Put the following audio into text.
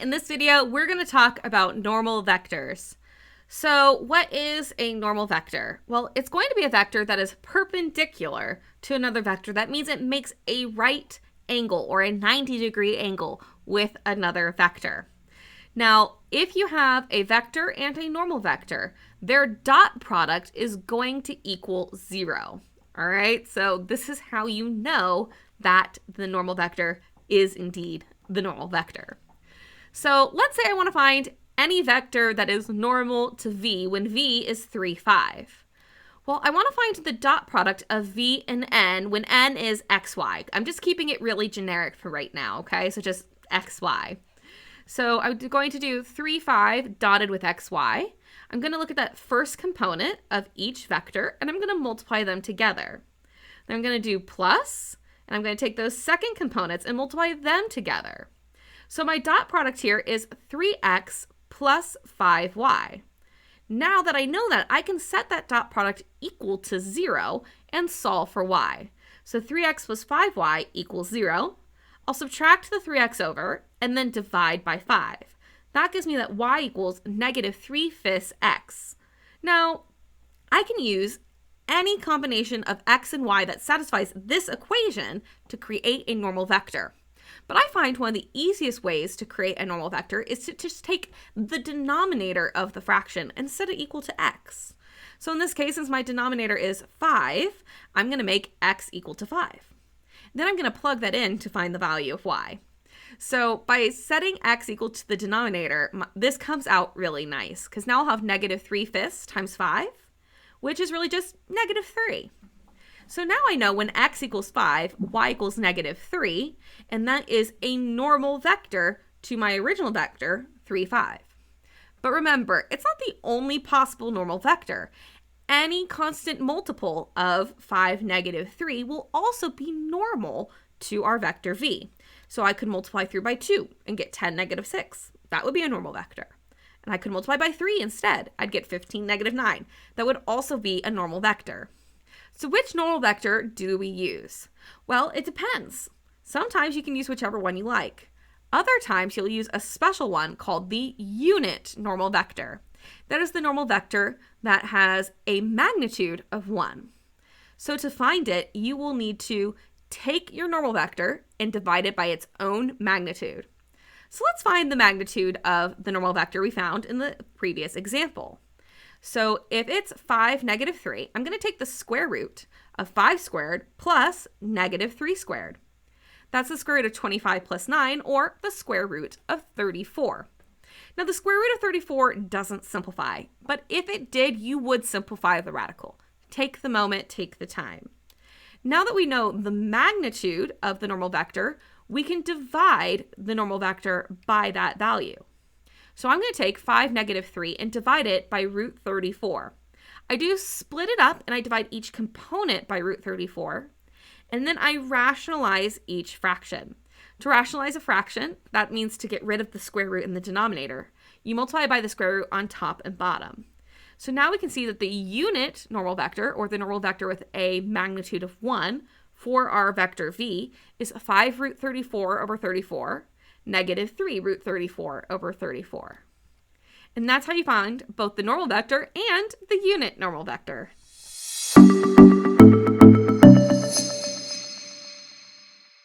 in this video, we're going to talk about normal vectors. So what is a normal vector? Well, it's going to be a vector that is perpendicular to another vector. That means it makes a right angle or a 90-degree angle with another vector. Now, if you have a vector and a normal vector, their dot product is going to equal 0. All right, so this is how you know that the normal vector is indeed the normal vector. So let's say I want to find any vector that is normal to v when v is 3, 5. Well, I want to find the dot product of v and n when n is xy. I'm just keeping it really generic for right now, okay? So just xy. So I'm going to do 3, 5 dotted with xy. I'm going to look at that first component of each vector, and I'm going to multiply them together. Then I'm going to do plus, and I'm going to take those second components and multiply them together. So my dot product here is 3x plus 5y. Now that I know that, I can set that dot product equal to 0 and solve for y. So 3x plus 5y equals 0. I'll subtract the 3x over and then divide by 5. That gives me that y equals negative 3/5 x. Now, I can use any combination of x and y that satisfies this equation to create a normal vector. But I find one of the easiest ways to create a normal vector is to just take the denominator of the fraction and set it equal to x. So in this case, since my denominator is 5, I'm going to make x equal to 5. Then I'm going to plug that in to find the value of y. So by setting x equal to the denominator, this comes out really nice because now I'll have negative 3/5 times 5, which is really just negative 3. So now I know when x equals 5, y equals negative 3, and that is a normal vector to my original vector, 3, 5. But remember, it's not the only possible normal vector. Any constant multiple of 5, negative 3 will also be normal to our vector v. So I could multiply through by 2 and get 10, negative 6. That would be a normal vector. And I could multiply by 3 instead. I'd get 15, negative 9. That would also be a normal vector. So which normal vector do we use? Well, it depends. Sometimes you can use whichever one you like. Other times you'll use a special one called the unit normal vector. That is the normal vector that has a magnitude of 1. So to find it, you will need to take your normal vector and divide it by its own magnitude. So let's find the magnitude of the normal vector we found in the previous example. So if it's 5, negative 3, I'm going to take the square root of 5 squared plus negative 3 squared. That's the square root of 25 plus 9, or the square root of 34. Now the square root of 34 doesn't simplify, but if it did, you would simplify the radical. Take the moment, take the time. Now that we know the magnitude of the normal vector, we can divide the normal vector by that value. So I'm going to take 5, negative 3 and divide it by root 34. I do split it up and I divide each component by root 34, and then I rationalize each fraction. To rationalize a fraction, that means to get rid of the square root in the denominator. You multiply by the square root on top and bottom. So now we can see that the unit normal vector, or the normal vector with a magnitude of 1 for our vector v, is 5 root 34 over 34, negative 3 root 34 over 34. And that's how you find both the normal vector and the unit normal vector.